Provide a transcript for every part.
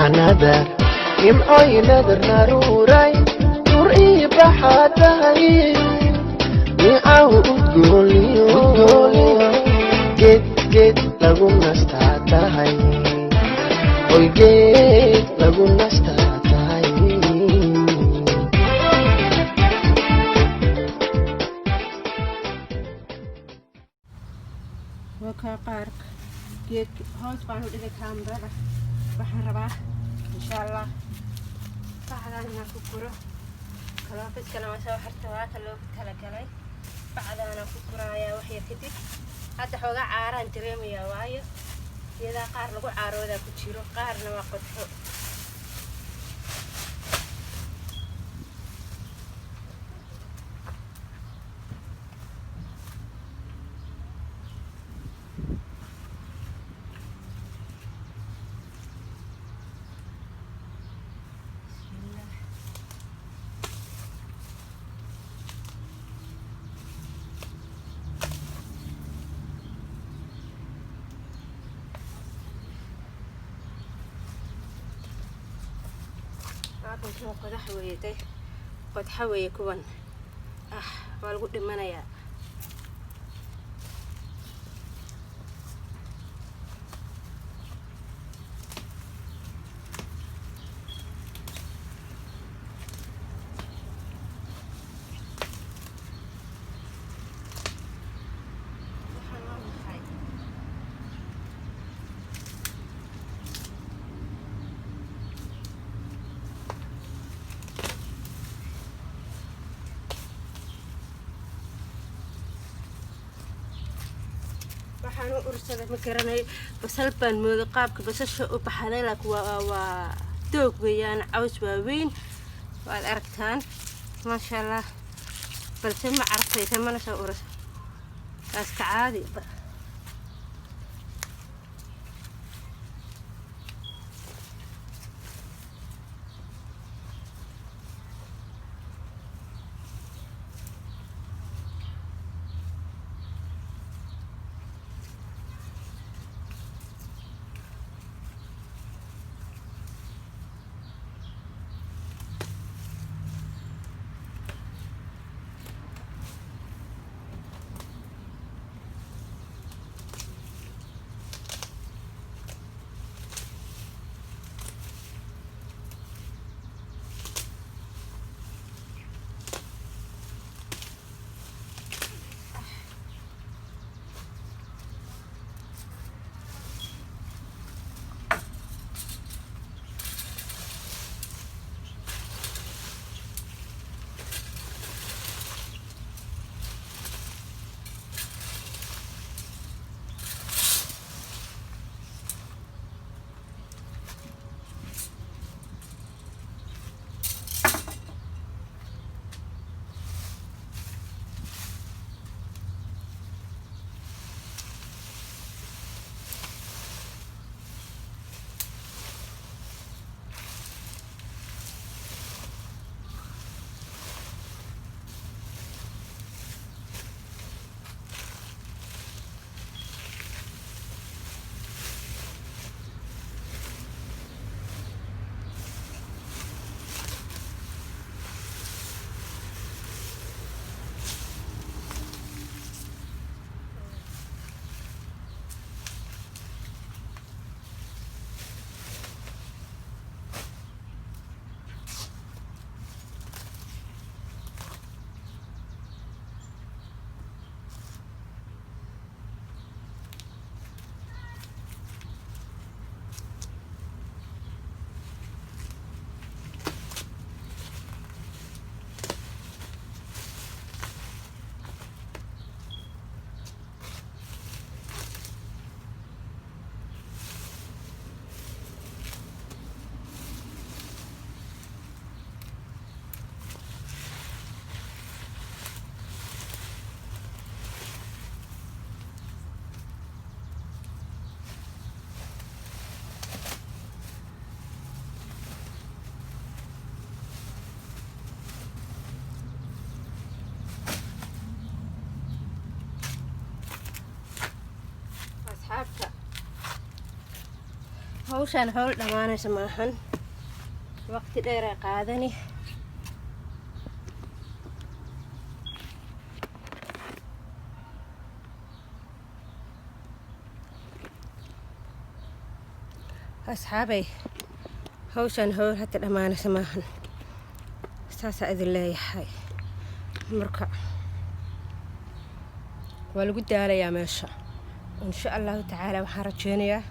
another nimcoy nadar naruuray nur ii baxaatahay miicaw udgooliyo geed lagu nastaa tahay oy geed lagu nastaa tahay وكا بارك جيت هوس بانو دغه كامبرا waxaan rabaa insha Allah bacdaan inaan ku guro kalaafidkana waa soo xirta waa ka loo kala galay bacdaan ku gurayaa wax yar kadib hadda xooga caaraan dareemayaa waayo iyada qaar lagu caarooda ku jiro qaarna waa qodxo كنت قد حويتي قد حوي كون والقول لمن يا waxaan u ursaday ma garanay basal baan moodo qaabka basasha u baxday waa doog weeyaan caws waaweyn waad aragtaan ma sha Allah balse ma aragtay mana soo uras kaas ka caadi hawshaan hawl dhamaanaysa maahan waqti dheer ay qaadani asxaabay hawshaan hawl hadda dhamaanaysa maahan saasaa idin leeyahay marka waa lagu daalayaa meesha insha allahu tacaala waxaan rajeynayaa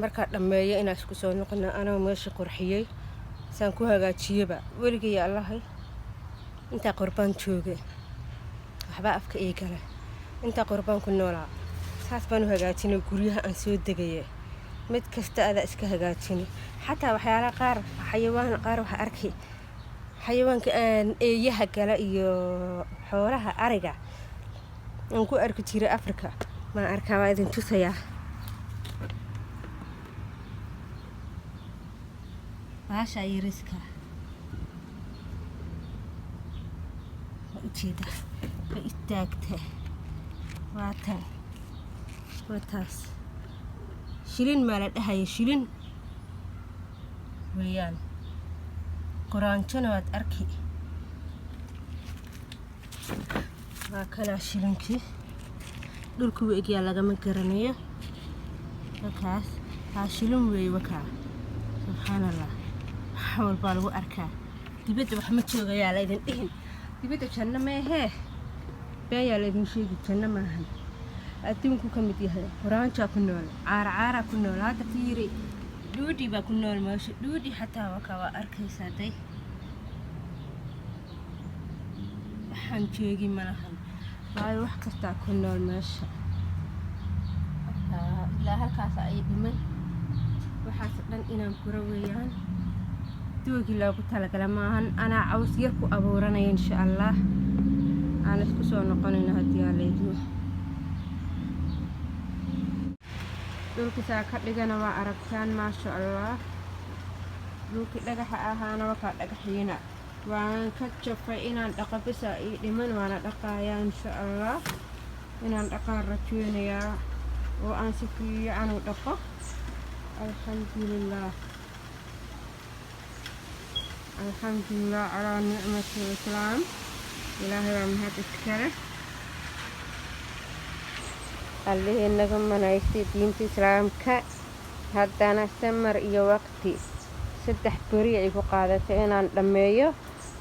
markaa dhammeeyo inaan isku soo noqono anoo meesha qurxiyey saan ku hagaajiyaba weligay allahay intaa qurbaan joogay waxbaa afka ii gala intaa qurbaan ku noolaa saas baan u hagaajinay guryaha aan soo degayay mid kasta adaa iska hagaajinay xataa waxyaalaha qaar xayawaan qaar waxa arkay xayawaanka aan eeyaha gala iyo xoolaha ariga aan ku arki jiray Afrika ma arkaa waa idin tusayaa baasha yariska ujeeda ka istaagta waataas shilin ma la dhahayo shilin weeyaan quraanjana waad arki waa kana shilinkii dhulku weegyaa lagama garanayo markaas haa shilin weey wakaa subxaanallah حاول بالو أركا دبيت وحمد شو غيا ليدن إيه دبيت جنة ما هي بيا ليدن شيء جنة ما هن أتيمكم كم بديها قرآن شا كنول عار كنول هذا كثير دودي بكنول ماش دودي حتى وكوا أركا سادي حن شيء ما هن لا يروح كستا كنول ماش لا هالكاس أي بمن وحاسب لن إنام كرويان توجي لو قلت لك لما أنا عاوز يركو أبورنا إن شاء الله أنا اسكسو نقولنا هديا ليدو دولك ساكت لجنا وعرفتان ما شاء الله دولك لجح أهانا وقت لجحينا وأنا كتشوف إن الأقبسة لمن وأنا دقايا إن شاء الله إن الأقار رتوينيا وأنسفي عنو دقة الحمد لله الحمد لله على نعمة الإسلام إلهي ومهد إسكره اللي إنكم من عيستي دين الإسلام حتى نستمر إيا وقتي سدح بريعي فقادتين عن لميو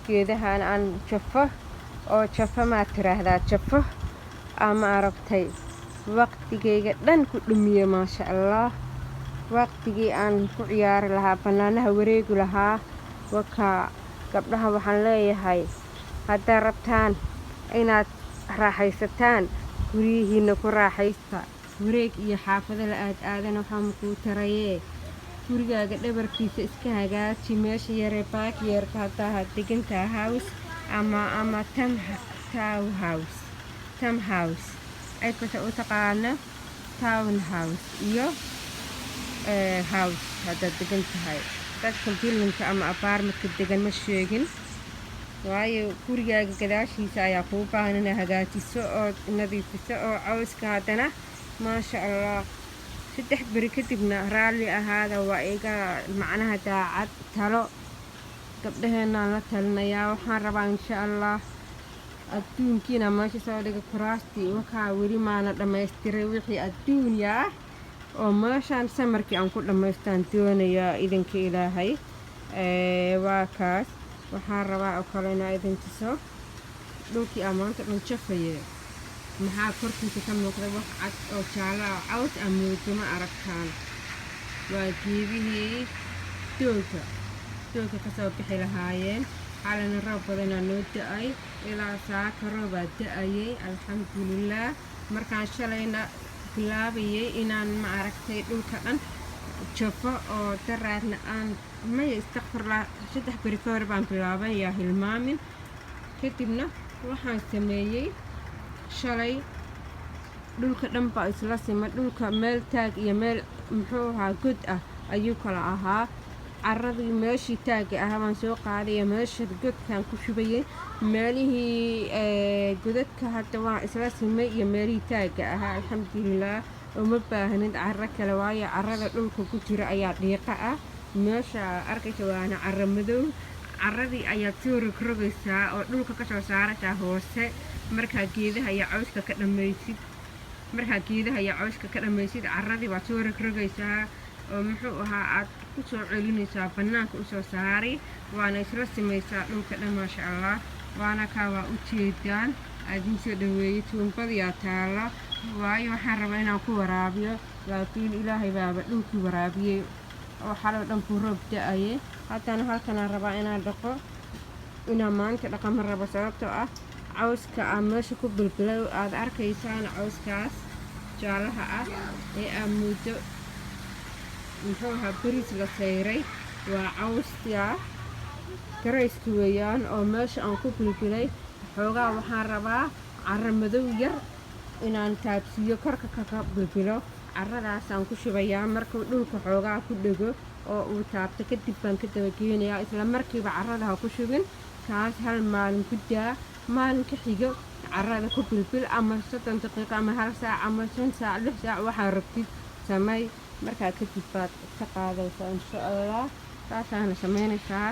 كيدها عن شفه أو شفه ما ترى هذا شفه أما عرفتي وقتي جيجا لن كلمية ما شاء الله وقتي عن كعيار لها بنانها وريق لها وكا قبلها وحن ليهاي هذا ربطان إناد راحيستان وريه نكو راحيستا وريك إيا حافظ الآد آدن وحامكو تريه وريقا قدبر كيس إسكاقات شميش يريباك يركاتا هاتيقنتا هاوس أما تم هاوس أي كتا أتقانا تاون هاوس إيو هاوس هذا دقنتا هاي dadka biilminka ama apartmentka degan ma sheegin waayo gurigaaga gadaashiisa ayaa kuu baahan inaad hagaajiso oo nadiifiso oo cawska haddana maasha allah 3 beri kadibna raalli ahaada waa iga macnaha daacad talo gabdhaheenaan la talinayaa waxaan rabaa insha allah adduunkiina meesha soo dhiga kuraastii wakaa weli maana dhammaystiray wixii adduunya ah oo meeshaan samarkii aan ku dhamaystaan doonayaa idinka ilaahay waa kaas waxaan rabaa oo kale inaa idin tuso dhulkii aan maanta dhan jafaye maxaa korkiisa ka muuqda wax cad oo jaala oo caws aan moodo ma aragtaan waa geedihii dooga kasoo bixi lahaayeen xalina roob badanaa noo da-ay ilaa saaka roobaa da-ayay alxamdulilah markaan shalayna bilaabayay inaan ma aragtay dhulka dhan jafo oo daraadna aan maya istakfirlaa 3 beri ka hor baan bilaabayaa hilmaamin kadibna waxaan sameeyey shalay dhulka dhan baa isla sima dhulka meel taag iyo meel muxuu ahaa god ah ayuu kala ahaa carradii meeshii taaga ahaa baan soo qaadaya meesha godkaan ku shubayay meelihii godadka hadda waa isla simay iyo meelihii taaga ahaa alxamdulilah uma baahnid carro kale waayo carrada dhulka ku jira ayaa dhiiqa ah meesha arkaysa waana carro madow carradii ayaad soo rogrogaysaa oo dhulka ka soo saaraysaa hoose markaa geedaha iyo cawska ka dhammaysid carradii waad soo rogrogaysaa oo muxuu ahaa aad ku soo celinaysaa bannaanka usoo saari waana isla simaysaa dhulka dhan maasha allah waana kaa waa u jeedaan aadin soo dhaweeyey tuumbadiyaa taalo waayo waxaan rabaa inaan ku waraabiyo laakiin ilaahay baaba dhulkii waraabiyey oo xalay dhan ku roob da-ayay haddana halkanaan rabaa inaan dhaqo inaan maanta dhaqama rabo sababtoo ah cawska aan meesha ku bilbilay aad arkaysaan cawskaas jaalaha ah ee aan muddo muxuu ahaa bariis la sayray waa cawska garayska weeyaan oo meesha aan ku bilbilay xoogaa waxaan rabaa carro madow yar inaan taabsiiyo korka kaga bilbilo carradaasaan ku shubayaa markuu dhulka xoogaa ku dhego oo uu taabto kadib baan ka dabageenayaa isla markiiba carradaha ku shubin kaas hal maalin ku daa maalin ka xigo carrada ku bilbil ama 30 daqiiqo ama hal saac ama 5 saac 6 saac waxaa rabtid samay markaa kadib baad ka qaadaysaa insha allah taasaana samaynaysaa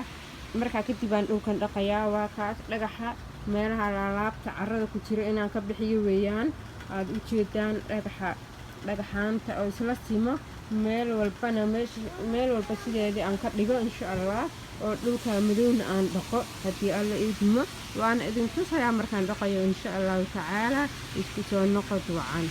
markaa kadib aan dhulkan dhaqayaa waa kaas dhagaxa meelaha laalaabta carrada ku jira inaan ka bixiyo weeyaan aad u jeedaan dhagaxaanta oo isla simo meel walba sideedii aan ka dhigo insha allah oo dhulka madowna aan dhaqo haddii alla idmo waana idin tusayaa markaan dhaqayo insha allahu tacaala isku soo noqod wacan